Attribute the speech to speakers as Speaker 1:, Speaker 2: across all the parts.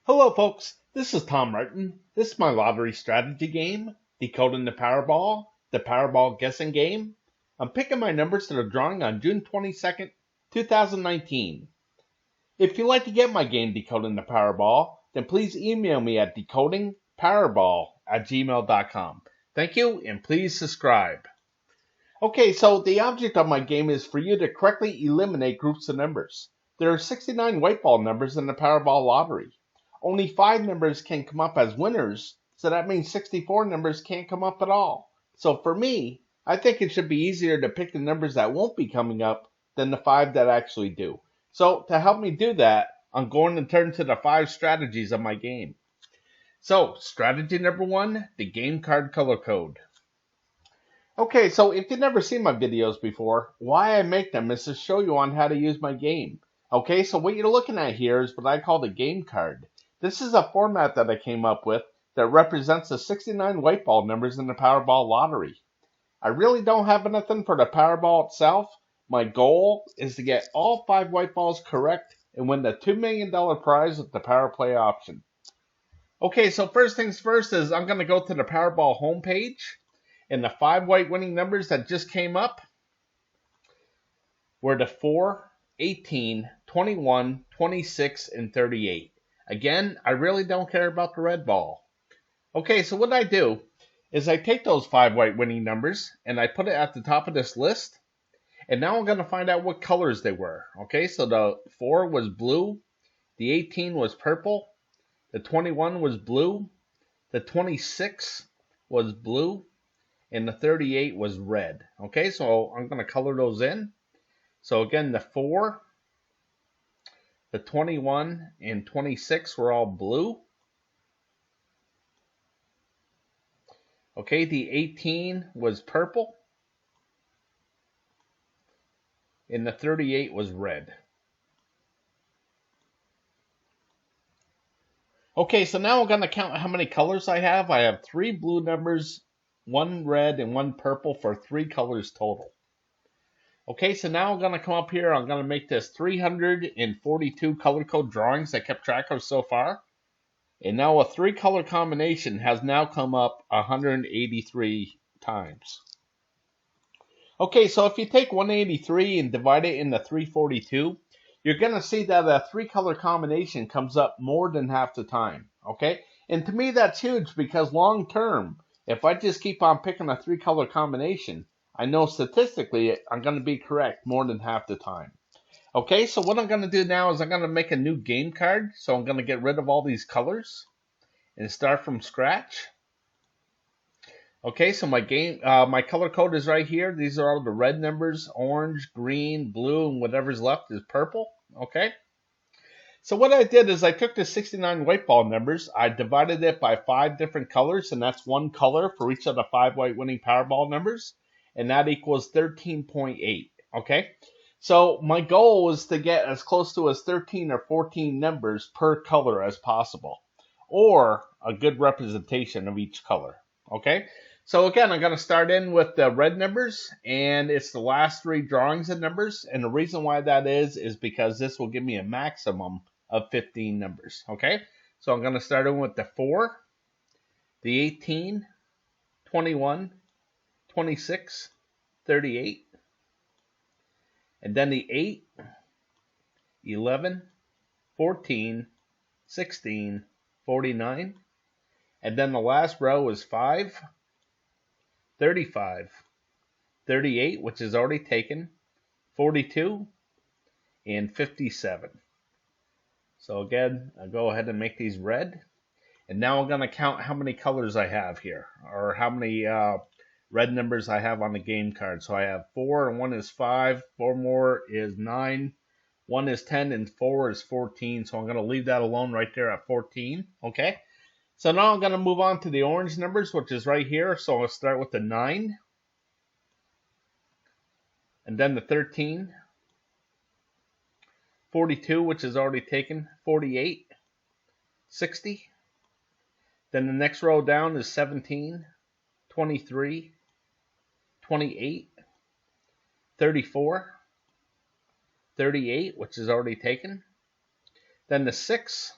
Speaker 1: Hello, folks. This is Tom Martin. This is my lottery strategy game, Decoding the Powerball, the Powerball guessing game. I'm picking my numbers that are drawing on June 22nd, 2019. If you'd like to get my game, Decoding the Powerball, then please email me at decodingpowerball@gmail.com. Thank you, and please subscribe. Okay, so the object of my game is for you to correctly eliminate groups of numbers. There are 69 white ball numbers in the Powerball lottery. Only 5 numbers can come up as winners, so that means 64 numbers can't come up at all. So for me, I think it should be easier to pick the numbers that won't be coming up than the 5 that actually do. So to help me do that, I'm going to turn to the 5 strategies of my game. So strategy number 1, the game card color code. Okay, so if you've never seen my videos before, why I make them is to show you on how to use my game. Okay, so what you're looking at here is what I call the game card. This is a format that I came up with that represents the 69 white ball numbers in the Powerball lottery. I really don't have anything for the Powerball itself. My goal is to get all 5 white balls correct and win the $2 million prize with the Power Play option. Okay, so first things first is I'm going to go to the Powerball homepage, and the 5 white winning numbers that just came up were the 4, 18, 21, 26, and 38. Again, I really don't care about the red ball. Okay, so what I do is I take those 5 white winning numbers and I put it at the top of this list. And now I'm going to find out what colors they were. Okay, so the 4 was blue, the 18 was purple, the 21 was blue, the 26 was blue, and the 38 was red. Okay, so I'm going to color those in. So again, the 4, the 21, and 26 were all blue. Okay, the 18 was purple. And the 38 was red. Okay, so now I'm going to count how many colors I have. I have 3 blue numbers, 1 red, and 1 purple for 3 colors total. Okay, so now I'm going to come up here. I'm going to make this 342 color code drawings I kept track of so far. And now a 3 color combination has now come up 183 times. Okay, so if you take 183 and divide it into 342, you're going to see that a 3 color combination comes up more than half the time. Okay, and to me that's huge because long term, if I just keep on picking a 3 color combination, I know statistically I'm going to be correct more than half the time. Okay, so what I'm going to do now is I'm going to make a new game card. So I'm going to get rid of all these colors and start from scratch. Okay, so my color code is right here. These are all the red numbers: orange, green, blue, and whatever's left is purple. Okay. So what I did is I took the 69 white ball numbers, I divided it by 5 different colors, and that's 1 color for each of the 5 white winning Powerball numbers, and that equals 13.8. Okay. So my goal was to get as close to as 13 or 14 numbers per color as possible, or a good representation of each color. Okay. So again, I'm going to start in with the red numbers, and it's the last 3 drawings of numbers. And the reason why that is because this will give me a maximum of 15 numbers. Okay, so I'm going to start in with the 4, the 18, 21, 26, 38, and then the 8, 11, 14, 16, 49, and then the last row is 5, 35, 38, which is already taken, 42, and 57. So again, I'll go ahead and make these red. And now I'm going to count how many colors I have here, or how many red numbers I have on the game card. So I have 4, and 1 is 5, 4 more is 9, 1 is 10, and 4 is 14. So I'm going to leave that alone right there at 14. Okay. So now I'm going to move on to the orange numbers, which is right here. So I'll start with the 9, and then the 13, 42, which is already taken, 48, 60. Then the next row down is 17, 23, 28, 34, 38, which is already taken. Then the 6,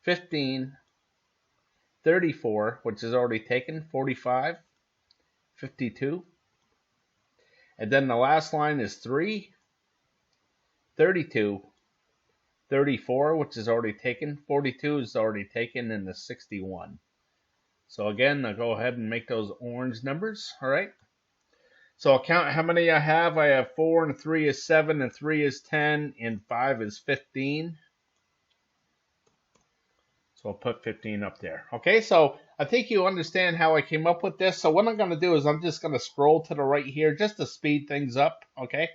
Speaker 1: 15, 34, which is already taken, 45, 52. And then the last line is 3, 32, 34, which is already taken, 42 is already taken, and the 61. So again, I'll go ahead and make those orange numbers, all right? So I'll count how many I have. I have 4, and 3 is 7, and 3 is 10, and 5 is 15. So I'll put 15 up there. Okay, so I think you understand how I came up with this. So what I'm going to do is I'm just going to scroll to the right here just to speed things up, okay?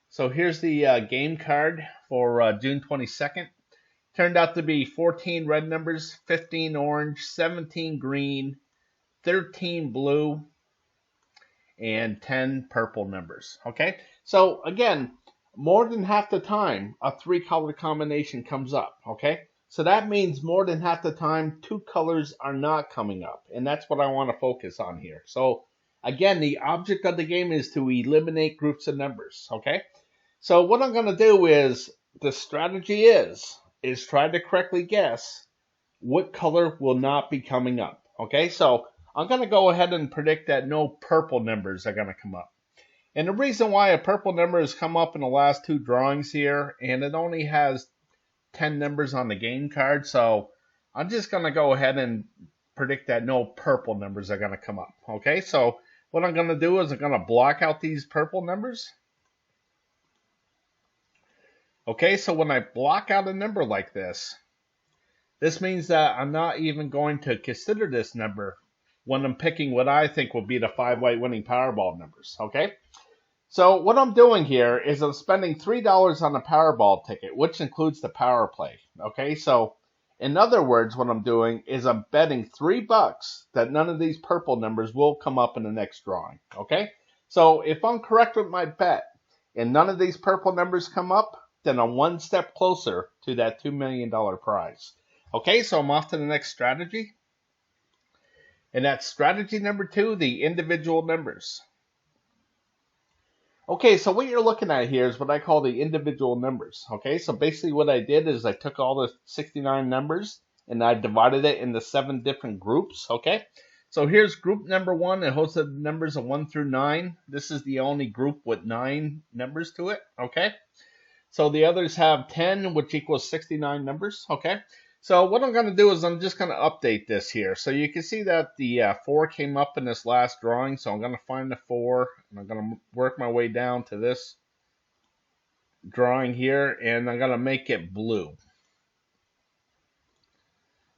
Speaker 1: So here's the game card for June 22nd. Turned out to be 14 red numbers, 15 orange, 17 green, 13 blue, and 10 purple numbers, okay? So again, more than half the time, a 3-color combination comes up, okay? So that means more than half the time, 2 colors are not coming up, and that's what I want to focus on here. So again, the object of the game is to eliminate groups of numbers, okay? So what I'm going to do is, the strategy is try to correctly guess what color will not be coming up, okay? So I'm going to go ahead and predict that no purple numbers are going to come up. And the reason why a purple number has come up in the last 2 drawings here, and it only has 10 numbers on the game card, so I'm just going to go ahead and predict that no purple numbers are going to come up, okay? So what I'm going to do is I'm going to block out these purple numbers. Okay, so when I block out a number like this means that I'm not even going to consider this number when I'm picking what I think will be the 5 white winning Powerball numbers, okay? So what I'm doing here is I'm spending $3 on a Powerball ticket, which includes the power play, okay? So in other words, what I'm doing is I'm betting $3 that none of these purple numbers will come up in the next drawing, okay? So if I'm correct with my bet and none of these purple numbers come up, then I'm one step closer to that $2 million prize. Okay, so I'm off to the next strategy. And that's strategy number 2, the individual numbers. Okay, so what you're looking at here is what I call the individual numbers. Okay, so basically what I did is I took all the 69 numbers and I divided it into 7 different groups. Okay, so here's group number 1. It holds the numbers of 1 through 9. This is the only group with 9 numbers to it. Okay, so the others have 10, which equals 69 numbers. Okay. So what I'm going to do is I'm just going to update this here. So you can see that the 4 came up in this last drawing. So I'm going to find the 4, and I'm going to work my way down to this drawing here, and I'm going to make it blue.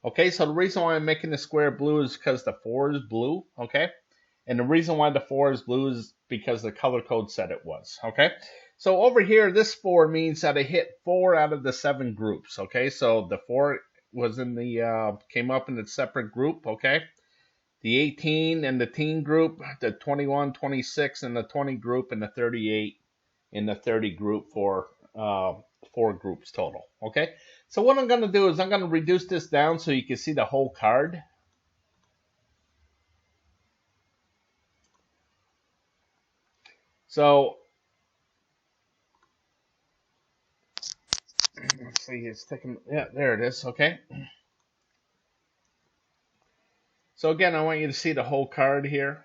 Speaker 1: Okay, so the reason why I'm making the square blue is because the 4 is blue, okay? And the reason why the 4 is blue is because the color code said it was, okay? So over here, this 4 means that I hit 4 out of the 7 groups, okay? So the 4 was in the came up in a separate group, okay? The 18 and the teen group, the 21, 26 and the 20 group, and the 38 in the 30 group for 4 groups total, okay? So what I'm going to do is I'm going to reduce this down so you can see the whole card. So let's see, it's taking, yeah, there it is, okay? So again, I want you to see the whole card here.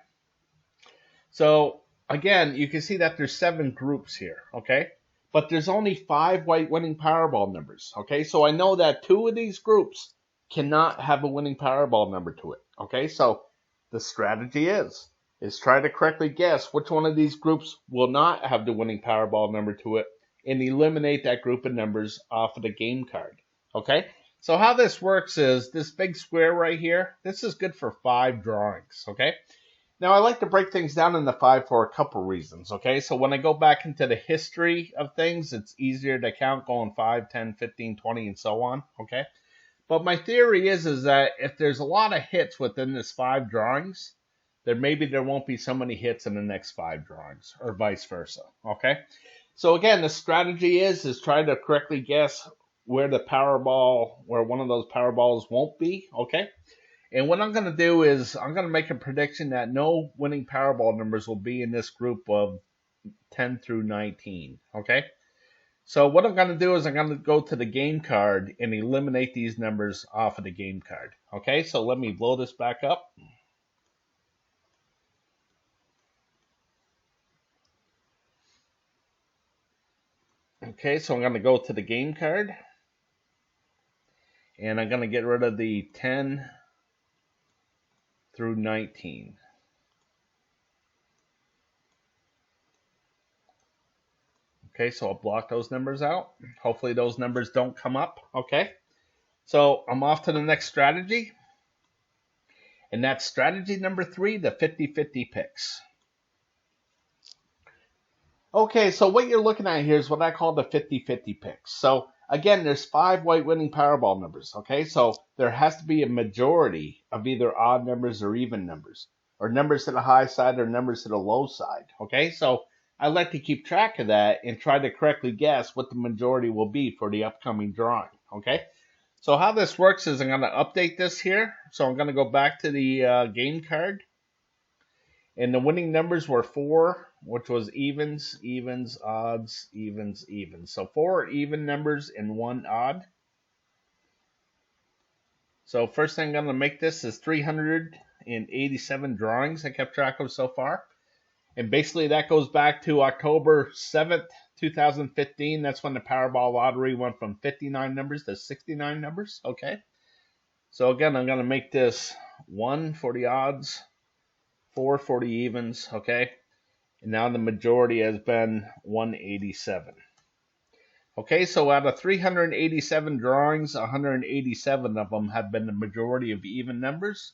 Speaker 1: So again, you can see that there's 7 groups here, okay? But there's only 5 white winning Powerball numbers, okay? So I know that 2 of these groups cannot have a winning Powerball number to it, okay? So the strategy is try to correctly guess which one of these groups will not have the winning Powerball number to it and eliminate that group of numbers off of the game card, okay? So how this works is this big square right here, this is good for 5 drawings, okay? Now, I like to break things down into 5 for a couple reasons, okay? So when I go back into the history of things, it's easier to count going 5, 10, 15, 20, and so on, okay? But my theory is that if there's a lot of hits within this 5 drawings, then maybe there won't be so many hits in the next 5 drawings, or vice versa, okay? So again, the strategy is try to correctly guess where the Powerball, where one of those Powerballs won't be, okay? And what I'm going to do is I'm going to make a prediction that no winning Powerball numbers will be in this group of 10 through 19, okay? So what I'm going to do is I'm going to go to the game card and eliminate these numbers off of the game card. Okay, so let me blow this back up. Okay, so I'm going to go to the game card. And I'm going to get rid of the 10 through 19. Okay, so I'll block those numbers out. Hopefully those numbers don't come up. Okay, so I'm off to the next strategy. And that's strategy number 3, the 50-50 picks. Okay, so what you're looking at here is what I call the 50-50 picks. So again, there's 5 white winning Powerball numbers. Okay, so there has to be a majority of either odd numbers or even numbers, or numbers to the high side or numbers to the low side. Okay, so I like to keep track of that and try to correctly guess what the majority will be for the upcoming drawing. Okay, so how this works is I'm going to update this here. So I'm going to go back to the game card. And the winning numbers were 4, which was evens, evens, odds, evens, evens. So 4 even numbers and 1 odd. So first thing I'm going to make this is 387 drawings I kept track of so far. And basically that goes back to October 7th, 2015. That's when the Powerball lottery went from 59 numbers to 69 numbers. Okay. So again, I'm going to make this 1 for the odds, 4 for the evens, okay? And now the majority has been 187. Okay, so out of 387 drawings, 187 of them have been the majority of even numbers,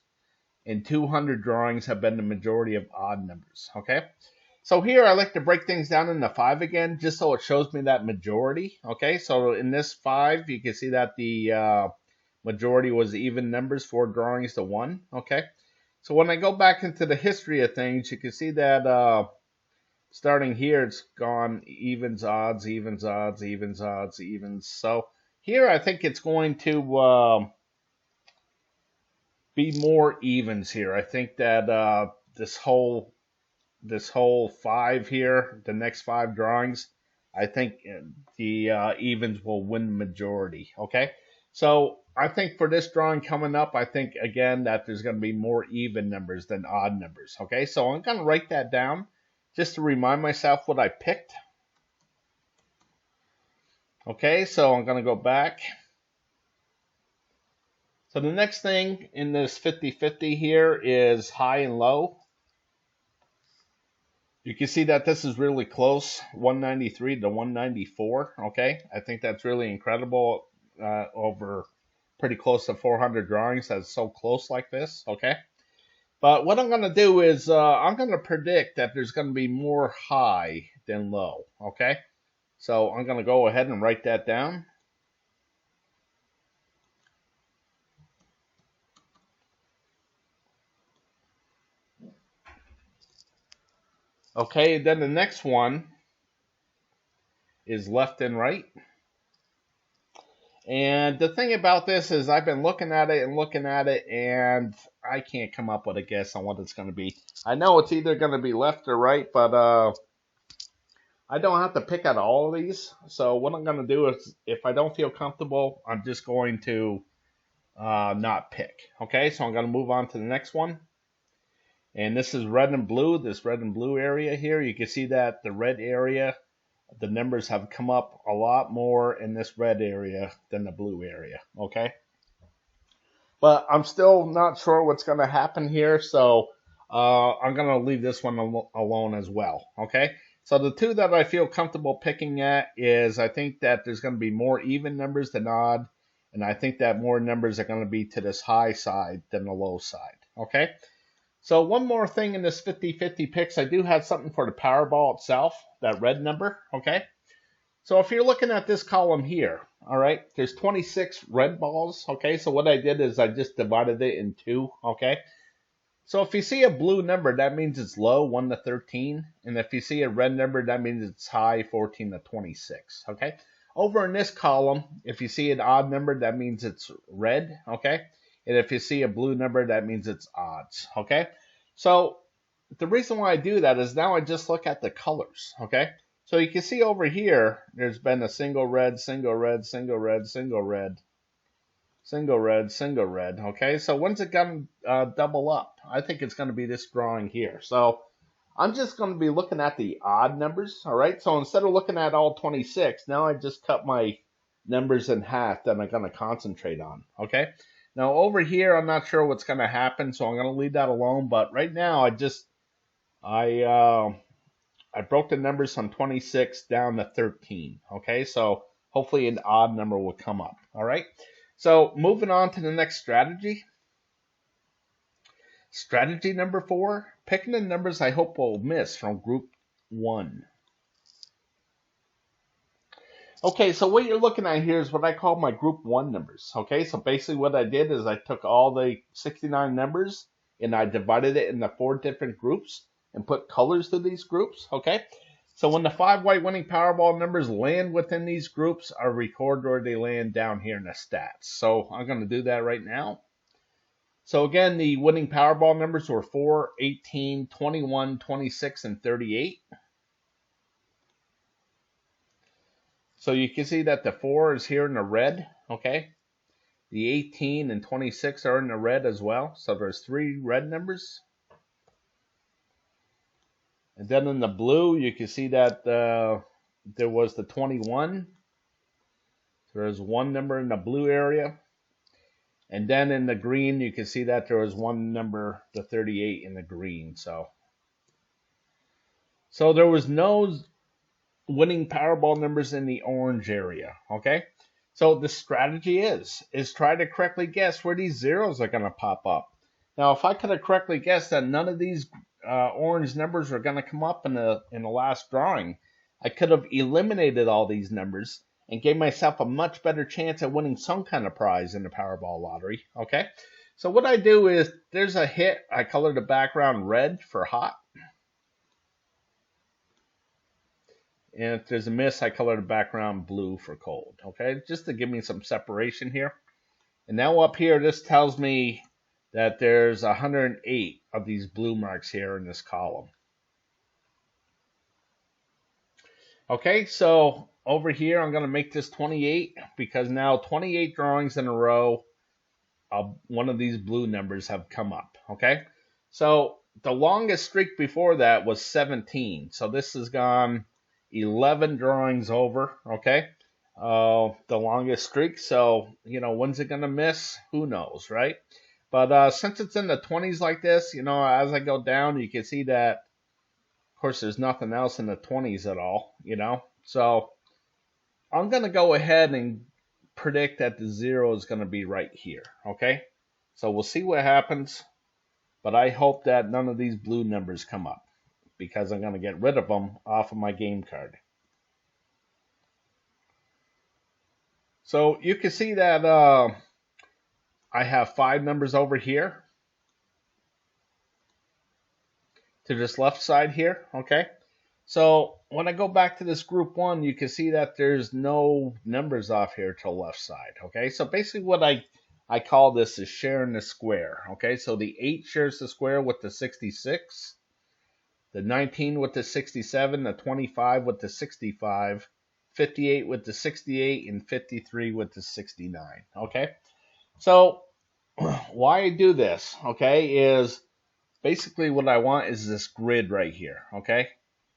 Speaker 1: and 200 drawings have been the majority of odd numbers, okay? So here I like to break things down into 5 again, just so it shows me that majority, okay? So in this 5, you can see that the majority was even numbers, 4 drawings to 1, okay? So when I go back into the history of things, you can see that starting here, it's gone evens, odds, evens, odds, evens, odds, evens. So here I think it's going to be more evens here. I think that this whole 5 here, the next 5 drawings, I think the evens will win the majority. Okay, so I think for this drawing coming up, I think, again, that there's going to be more even numbers than odd numbers. Okay, so I'm going to write that down just to remind myself what I picked. Okay, so I'm going to go back. So the next thing in this 50-50 here is high and low. You can see that this is really close, 193 to 194. Okay, I think that's really incredible over pretty close to 400 drawings that's so close like this, okay? But what I'm going to do is I'm going to predict that there's going to be more high than low, okay? So I'm going to go ahead and write that down. Okay, then the next one is left and right. And the thing about this is I've been looking at it, and I can't come up with a guess on what it's going to be. I know it's either going to be left or right, but I don't have to pick out all of these. So what I'm going to do is, if I don't feel comfortable, I'm just going to not pick. Okay, so I'm going to move on to the next one. And this is red and blue, this red and blue area here. You can see that the red area, the numbers have come up a lot more in this red area than the blue area, okay? But I'm still not sure what's going to happen here, so I'm going to leave this one alone as well, okay? So the 2 that I feel comfortable picking at is I think that there's going to be more even numbers than odd, and I think that more numbers are going to be to this high side than the low side, okay? So one more thing in this 50-50 picks, I do have something for the Powerball itself, that red number, okay? So if you're looking at this column here, all right, there's 26 red balls, okay? So what I did is I just divided it in 2, okay? So if you see a blue number, that means it's low, 1 to 13. And if you see a red number, that means it's high, 14 to 26, okay? Over in this column, if you see an odd number, that means it's red, okay? And if you see a blue number, that means it's odds, okay? So the reason why I do that is now I just look at the colors, okay? So you can see over here, there's been a single red, single red, single red, single red, single red, single red. Okay, so when's it going to double up? I think it's going to be this drawing here. So I'm just going to be looking at the odd numbers. All right, so instead of looking at all 26, now I just cut my numbers in half that I'm going to concentrate on. Okay, now over here, I'm not sure what's going to happen, so I'm going to leave that alone. But right now, I broke the numbers from 26 down to 13. Okay, so hopefully an odd number will come up. All right, so moving on to the next strategy. Strategy number 4, picking the numbers I hope will miss from group 1. Okay, so what you're looking at here is what I call my group 1 numbers. Okay, so basically what I did is I took all the 69 numbers and I divided it into 4 different groups and put colors to these groups. Okay, so when the 5 white winning Powerball numbers land within these groups, I record where they land down here in the stats. So I'm going to do that right now. So again, the winning Powerball numbers were 4, 18, 21, 26, and 38. So you can see that the 4 is here in the red, okay? The 18 and 26 are in the red as well. So there's 3 red numbers. And then in the blue, you can see that there was the 21. So there's 1 number in the blue area. And then in the green, you can see that there was 1 number, the 38 in the green. So there was no winning Powerball numbers in the orange area, okay? So the strategy is try to correctly guess where these zeros are going to pop up. Now, if I could have correctly guessed that none of these orange numbers are going to come up in the last drawing, I could have eliminated all these numbers and gave myself a much better chance at winning some kind of prize in the Powerball lottery, okay? So what I do is, there's a hit, I color the background red for hot. And if there's a miss, I color the background blue for cold, okay? Just to give me some separation here. And now up here, this tells me that there's 108 of these blue marks here in this column. Okay, so over here, I'm going to make this 28 because now 28 drawings in a row of one of these blue numbers have come up, okay? So the longest streak before that was 17. So this has gone 11 drawings over, okay? The longest streak. So, when's it going to miss? Who knows, right? But since it's in the 20s like this, as I go down, you can see that, of course, there's nothing else in the 20s at all, So I'm going to go ahead and predict that the 0 is going to be right here, okay? So we'll see what happens, but I hope that none of these blue numbers come up because I'm going to get rid of them off of my game card. So you can see that I have 5 numbers over here to this left side here, okay? So when I go back to this group 1, you can see that there's no numbers off here to the left side, okay? So basically what I call this is sharing the square, okay? So the 8 shares the square with the 66, the 19 with the 67, the 25 with the 65, 58 with the 68, and 53 with the 69, okay? So why I do this, okay, is basically what I want is this grid right here, okay?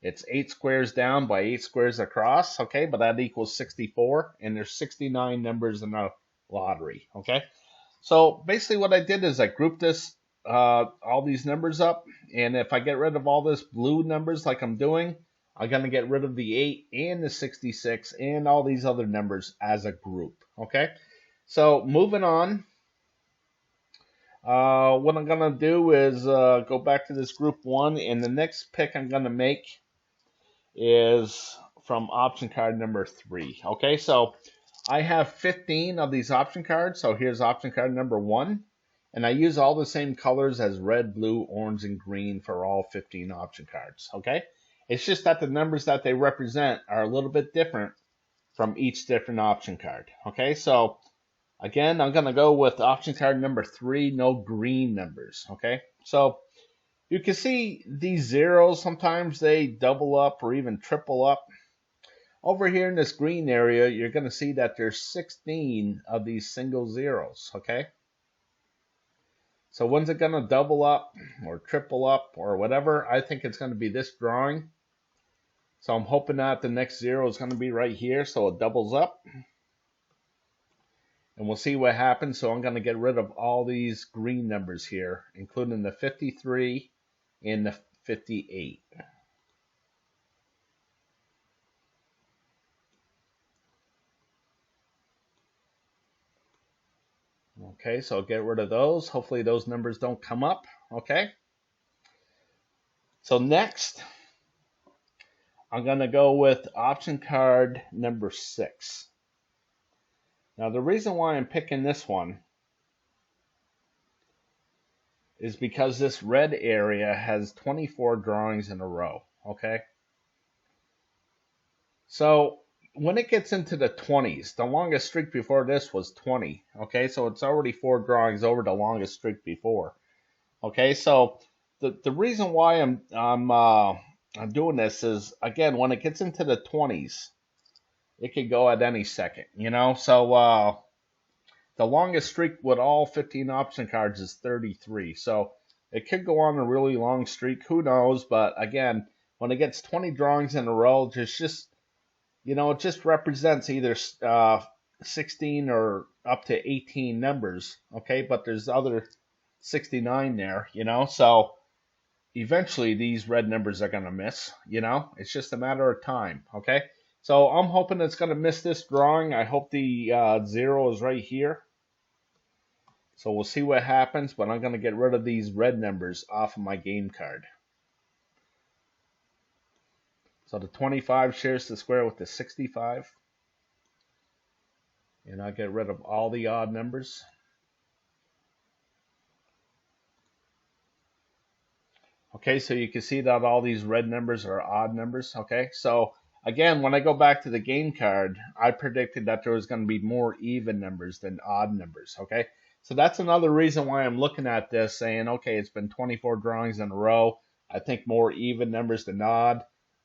Speaker 1: It's 8 squares down by 8 squares across, okay? But that equals 64, and there's 69 numbers in a lottery, okay? So basically what I did is I grouped this, all these numbers up, and if I get rid of all this blue numbers like I'm doing, I'm going to get rid of the 8 and the 66 and all these other numbers as a group, okay? So moving on, what I'm going to do is go back to this group 1, and the next pick I'm going to make is from option card number 3. Okay, so I have 15 of these option cards. So here's option card number 1. And I use all the same colors as red, blue, orange, and green for all 15 option cards. Okay, it's just that the numbers that they represent are a little bit different from each different option card. Okay, so again, I'm going to go with option card number 3, no green numbers. Okay, so You can see these zeros, sometimes they double up or even triple up. Over here in this green area, you're going to see that there's 16 of these single zeros, okay? So when's it going to double up or triple up or whatever? I think it's going to be this drawing. So I'm hoping that the next zero is going to be right here, so it doubles up. And we'll see what happens. So I'm going to get rid of all these green numbers here, including the 53 and the 58. Okay, so I'll get rid of those. Hopefully those numbers don't come up. Okay. So next, I'm going to go with option card number 6. Now the reason why I'm picking this one is because this red area has 24 drawings in a row. Okay. So when it gets into the 20s, the longest streak before this was 20. Okay, so it's already 4 drawings over the longest streak before. Okay, so the reason why I'm doing this is, again, when it gets into the 20s, it could go at any second, you know. So the longest streak with all 15 option cards is 33. So it could go on a really long streak. Who knows? But again, when it gets 20 drawings in a row, just you know, it just represents either 16 or up to 18 numbers, okay? But there's other 69 there, you know? So eventually these red numbers are going to miss, you know? It's just a matter of time, okay? So I'm hoping it's going to miss this drawing. I hope the 0 is right here. So we'll see what happens, but I'm going to get rid of these red numbers off of my game card. So the 25 shares the square with the 65. And I'll get rid of all the odd numbers. Okay, so you can see that all these red numbers are odd numbers. Okay, so again, when I go back to the game card, I predicted that there was going to be more even numbers than odd numbers. Okay, so that's another reason why I'm looking at this saying, okay, it's been 24 drawings in a row. I think more even numbers than odd.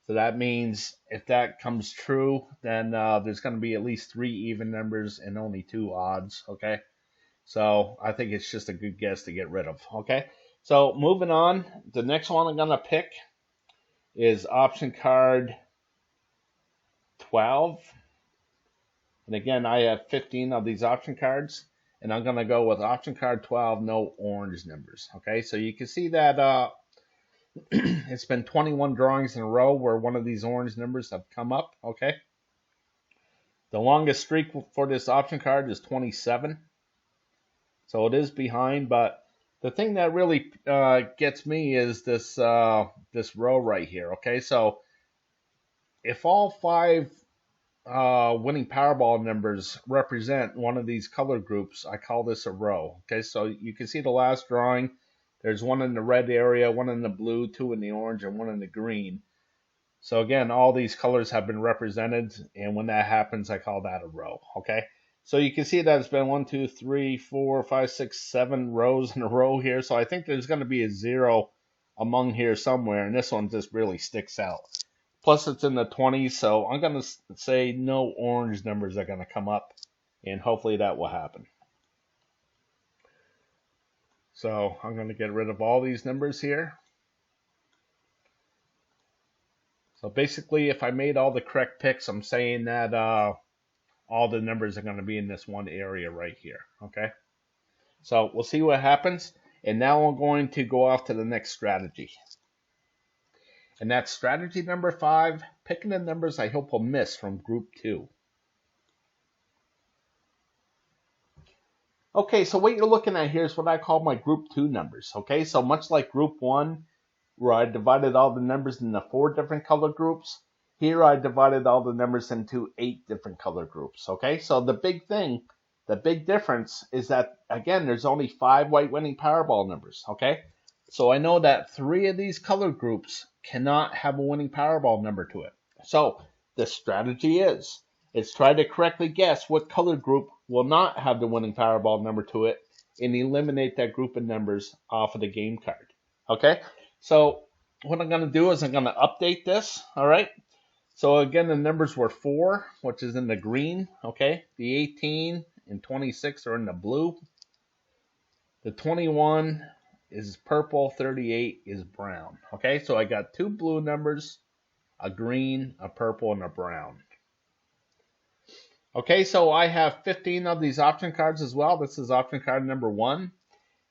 Speaker 1: So that means if that comes true, then there's going to be at least 3 even numbers and only 2 odds, okay? So I think it's just a good guess to get rid of, okay? So moving on, the next one I'm going to pick is option card 12. And again, I have 15 of these option cards, and I'm going to go with option card 12, no orange numbers, okay? So you can see that it's been 21 drawings in a row where one of these orange numbers have come up, okay? The longest streak for this option card is 27. So it is behind, but the thing that really gets me is this this row right here, okay? So if all 5 winning Powerball numbers represent one of these color groups, I call this a row, okay? So you can see the last drawing. There's one in the red area, one in the blue, 2 in the orange, and 1 in the green. So again, all these colors have been represented, and when that happens, I call that a row, okay? So you can see that it's been 1, 2, 3, 4, 5, 6, 7 rows in a row here. So I think there's going to be a 0 among here somewhere, and this one just really sticks out. Plus, it's in the 20s, so I'm going to say no orange numbers are going to come up, and hopefully that will happen. So I'm going to get rid of all these numbers here. So basically, if I made all the correct picks, I'm saying that all the numbers are going to be in this one area right here. Okay. So we'll see what happens. And now I'm going to go off to the next strategy. And that's strategy number 5, picking the numbers I hope will miss from group 2. Okay, so what you're looking at here is what I call my group 2 numbers. Okay, so much like group 1, where I divided all the numbers into 4 different color groups, here I divided all the numbers into 8 different color groups. Okay, so the big difference is that, again, there's only 5 white winning Powerball numbers. Okay, so I know that 3 of these color groups cannot have a winning Powerball number to it. So the strategy is try to correctly guess what color group will not have the winning Powerball number to it and eliminate that group of numbers off of the game card. Okay? So what I'm going to do is I'm going to update this, all right? So again, the numbers were 4, which is in the green, okay? The 18 and 26 are in the blue. The 21 is purple, 38 is brown, okay? So I got 2 blue numbers, a green, a purple, and a brown. Okay, so I have 15 of these option cards as well. This is option card number 1.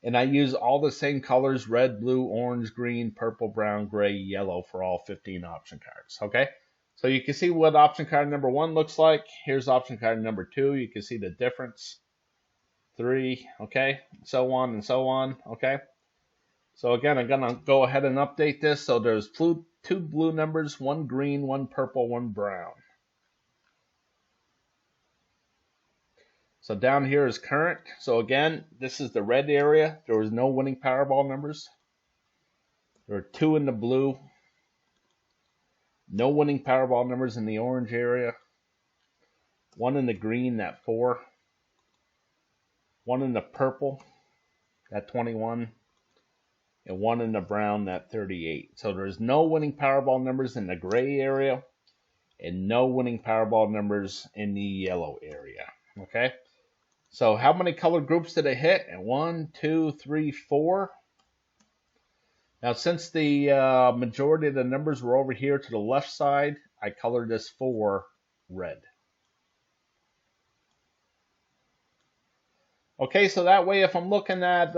Speaker 1: And I use all the same colors, red, blue, orange, green, purple, brown, gray, yellow for all 15 option cards, okay? So you can see what option card number 1 looks like. Here's option card number 2. You can see the difference. 3, okay? So on and so on, okay? So again, I'm going to go ahead and update this. So there's 2 blue numbers, 1 green, 1 purple, 1 brown. So down here is current. So again, this is the red area. There was no winning Powerball numbers. There are 2 in the blue. No winning Powerball numbers in the orange area. 1 in the green, that 4. 1 in the purple, that 21. And 1 in the brown, that 38. So there's no winning Powerball numbers in the gray area. And no winning Powerball numbers in the yellow area. Okay? So how many color groups did it hit? And 1, 2, 3, 4. Now since the majority of the numbers were over here to the left side, I colored this 4 red. Okay, so that way if I'm looking at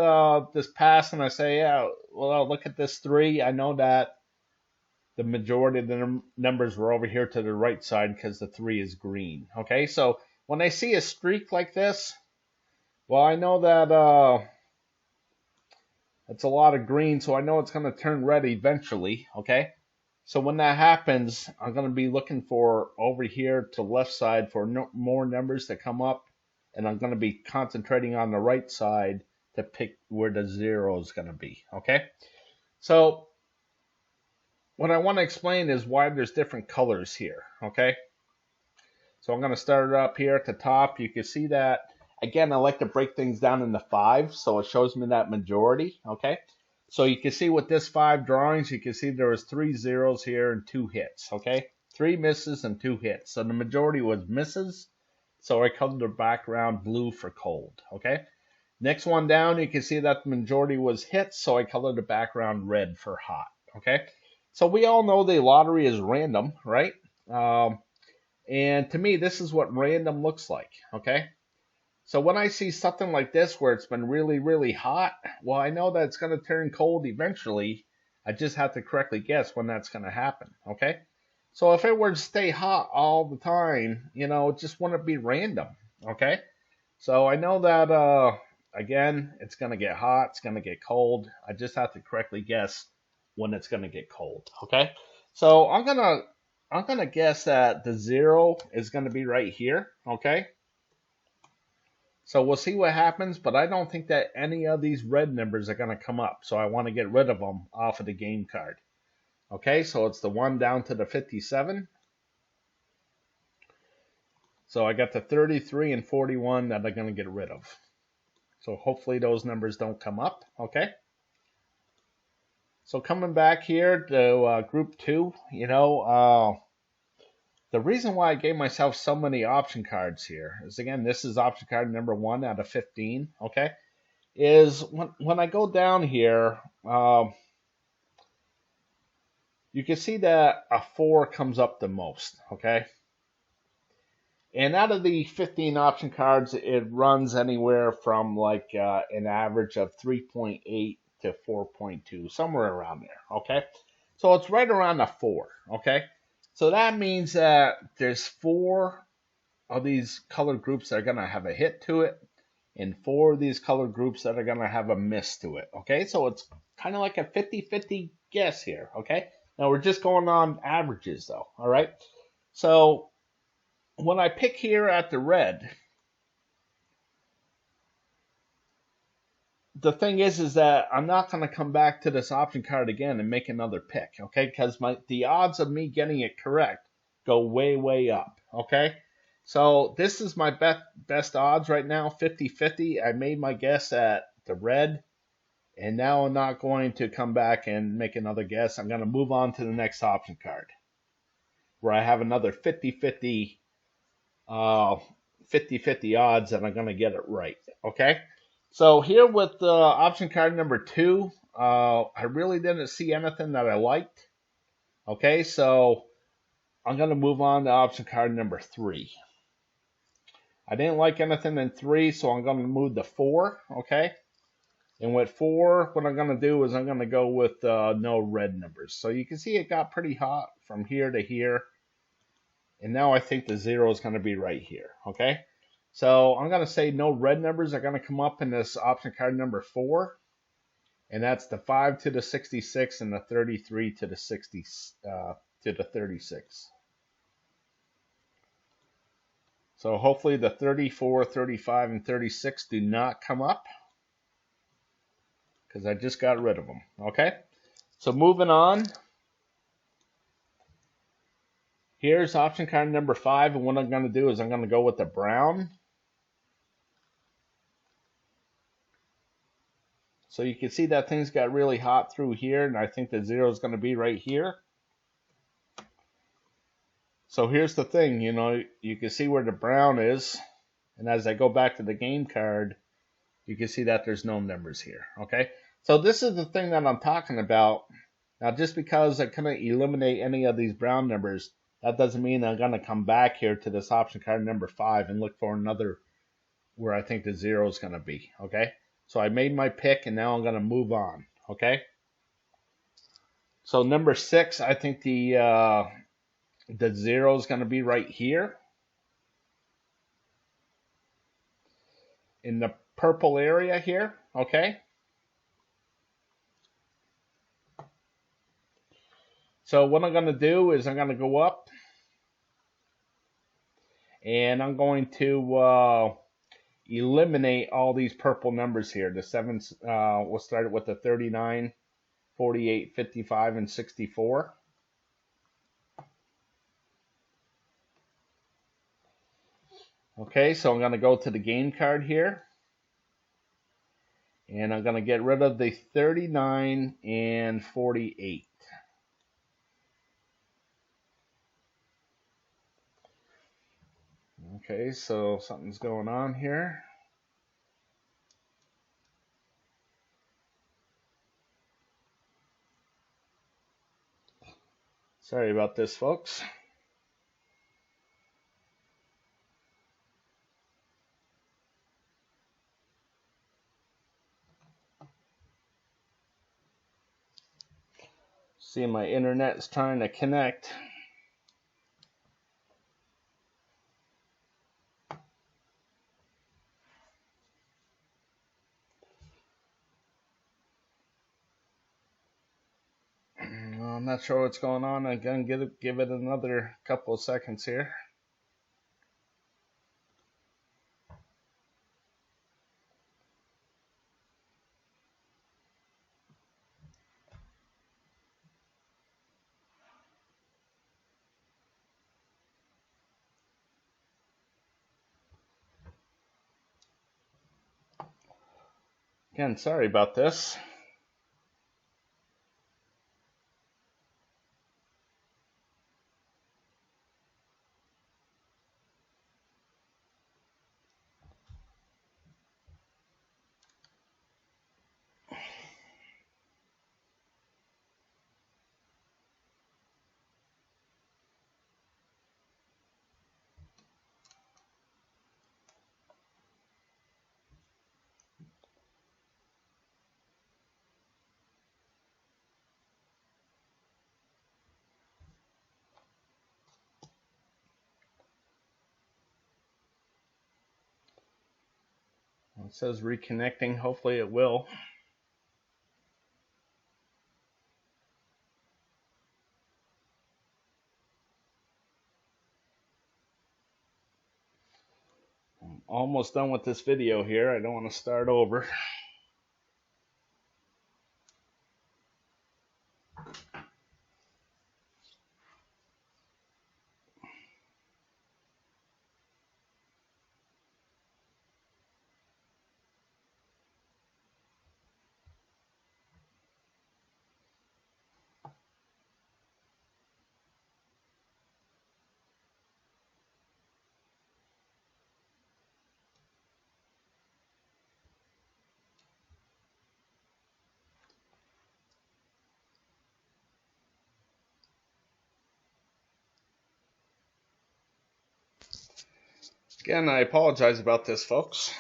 Speaker 1: this pass and I say, yeah, well, look at this 3, I know that the majority of the numbers were over here to the right side because the 3 is green. Okay, so when I see a streak like this, well, I know that it's a lot of green, so I know it's going to turn red eventually, okay? So when that happens, I'm going to be looking for over here to the left side for more numbers to come up, and I'm going to be concentrating on the right side to pick where the 0 is going to be, okay? So what I want to explain is why there's different colors here, okay? So I'm going to start it up here at the top. You can see that. Again, I like to break things down into 5, so it shows me that majority, okay? So you can see with this 5 drawings, you can see there was 3 zeros here and 2 hits, okay? 3 misses and 2 hits. So the majority was misses, so I colored the background blue for cold, okay? Next one down, you can see that the majority was hits, so I colored the background red for hot, okay? So we all know the lottery is random, right? And to me, this is what random looks like, okay? So when I see something like this where it's been really, really hot, well, I know that it's going to turn cold eventually. I just have to correctly guess when that's going to happen, okay? So if it were to stay hot all the time, you know, it just wouldn't be random, okay? So I know that, again, it's going to get hot, it's going to get cold. I just have to correctly guess when it's going to get cold, okay? So I'm going to guess that the 0 is going to be right here, okay? So we'll see what happens, but I don't think that any of these red numbers are going to come up. So I want to get rid of them off of the game card. Okay, so it's the 1 down to the 57. So I got the 33 and 41 that I'm going to get rid of. So hopefully those numbers don't come up. Okay. So coming back here to group 2, you know, the reason why I gave myself so many option cards here is, again, this is option card number 1 out of 15, okay, is when I go down here, you can see that a 4 comes up the most, okay? And out of the 15 option cards, it runs anywhere from like an average of 3.8 to 4.2, somewhere around there, okay? So it's right around a 4, okay? So that means that there's 4 of these color groups that are going to have a hit to it, and 4 of these color groups that are going to have a miss to it, okay? So it's kind of like a 50-50 guess here, okay? Now we're just going on averages though, all right? So when I pick here at the red, the thing is that I'm not going to come back to this option card again and make another pick, okay? Because the odds of me getting it correct go way, way up, okay? So this is my best odds right now, 50-50. I made my guess at the red. And now I'm not going to come back and make another guess. I'm going to move on to the next option card, where I have another 50-50 odds that I'm going to get it right. Okay? So here with option card number 2, I really didn't see anything that I liked. Okay, so I'm going to move on to option card number 3. I didn't like anything in 3, so I'm going to move to 4. Okay? And with 4, what I'm going to do is I'm going to go with no red numbers. So you can see it got pretty hot from here to here. And now I think the 0 is going to be right here. Okay? So I'm going to say no red numbers are going to come up in this option card number 4. And that's the 5 to the 66 and the 33 to the 36. So hopefully the 34, 35, and 36 do not come up, because I just got rid of them. Okay? So moving on. Here's option card number 5, and what I'm going to do is I'm going to go with the brown. So you can see that things got really hot through here, and I think the 0 is going to be right here. So here's the thing, you can see where the brown is, and as I go back to the game card, you can see that there's no numbers here. Okay? So this is the thing that I'm talking about. Now, just because I couldn't eliminate any of these brown numbers, that doesn't mean I'm going to come back here to this option card number 5 and look for another where I think the 0 is going to be. Okay? So I made my pick, and now I'm going to move on. Okay? So number 6, I think the 0 is going to be right here in the purple area here. Okay? So what I'm going to do is I'm going to go up, and I'm going to eliminate all these purple numbers here. The 7s, we'll start with the 39, 48, 55, and 64. Okay, so I'm going to go to the game card here, and I'm going to get rid of the 39 and 48. Okay, so something's going on here. Sorry about this, folks. See, my internet's trying to connect. I'm not sure what's going on. I'm going to give it another couple of seconds here. Again, sorry about this. It says reconnecting. Hopefully it will. I'm almost done with this video here. I don't want to start over. Again, I apologize about this, folks.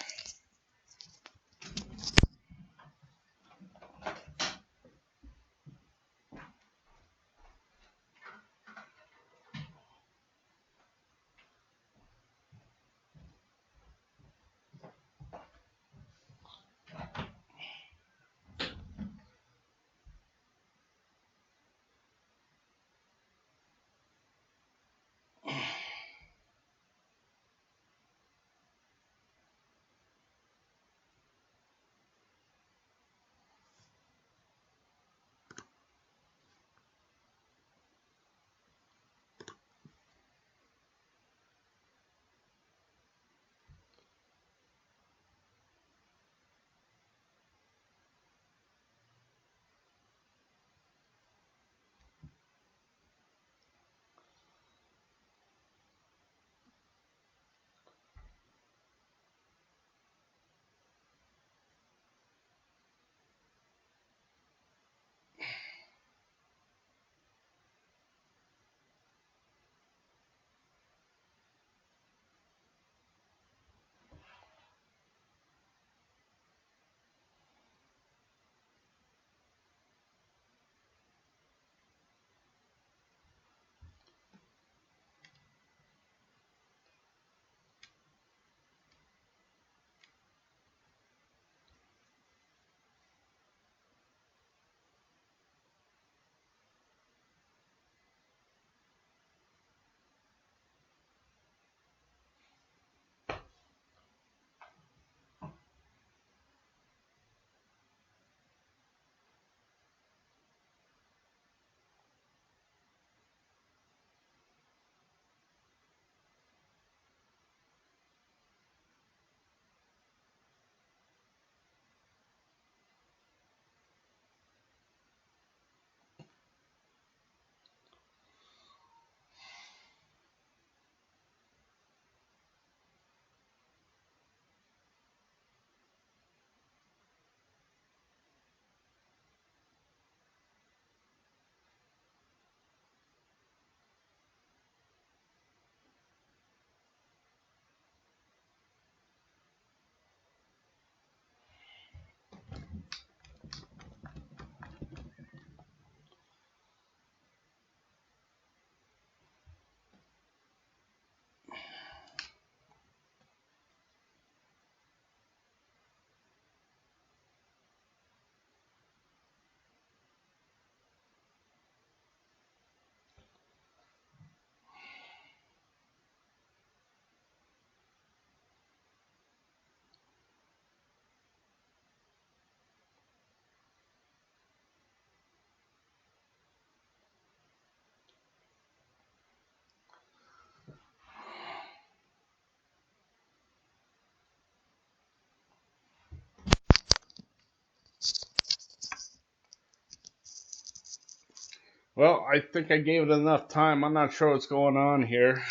Speaker 1: Well, I think I gave it enough time. I'm not sure what's going on here.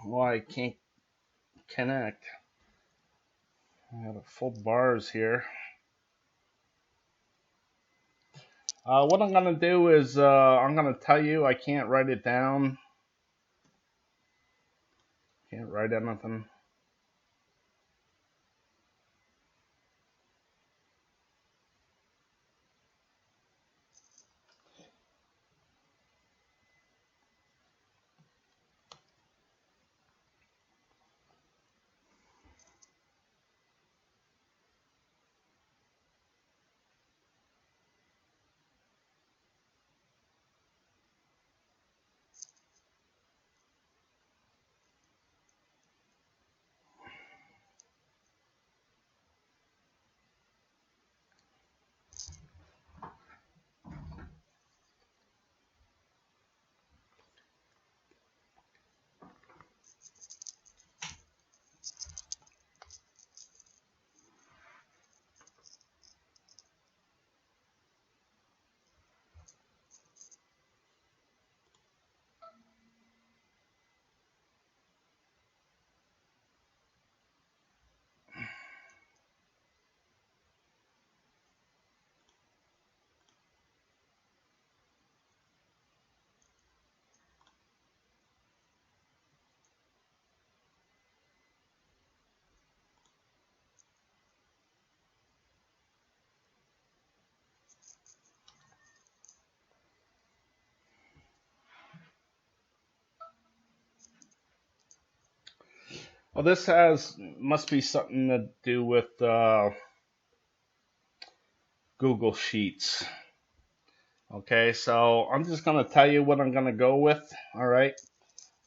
Speaker 1: Why I can't connect. I got a full bars here. What I'm going to do is I'm going to tell you I can't write it down. Can't write anything. Well, this must be something to do with Google Sheets. Okay, so I'm just going to tell you what I'm going to go with. All right.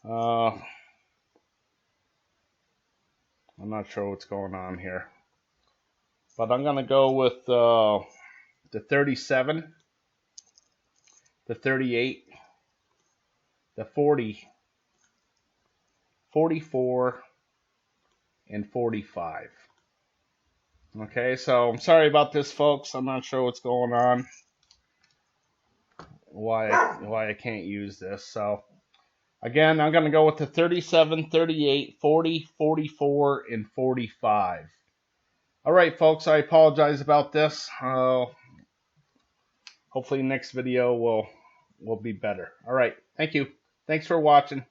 Speaker 1: I'm not sure what's going on here, but I'm going to go with the 37, the 38, the 40, 44, and 45. Okay, so I'm sorry about this, folks. I'm not sure what's going on, why I can't use this. So again, I'm going to go with the 37, 38, 40, 44, and 45. All right, folks, I apologize about this. Hopefully next video will be better. All right, thank you. Thanks for watching.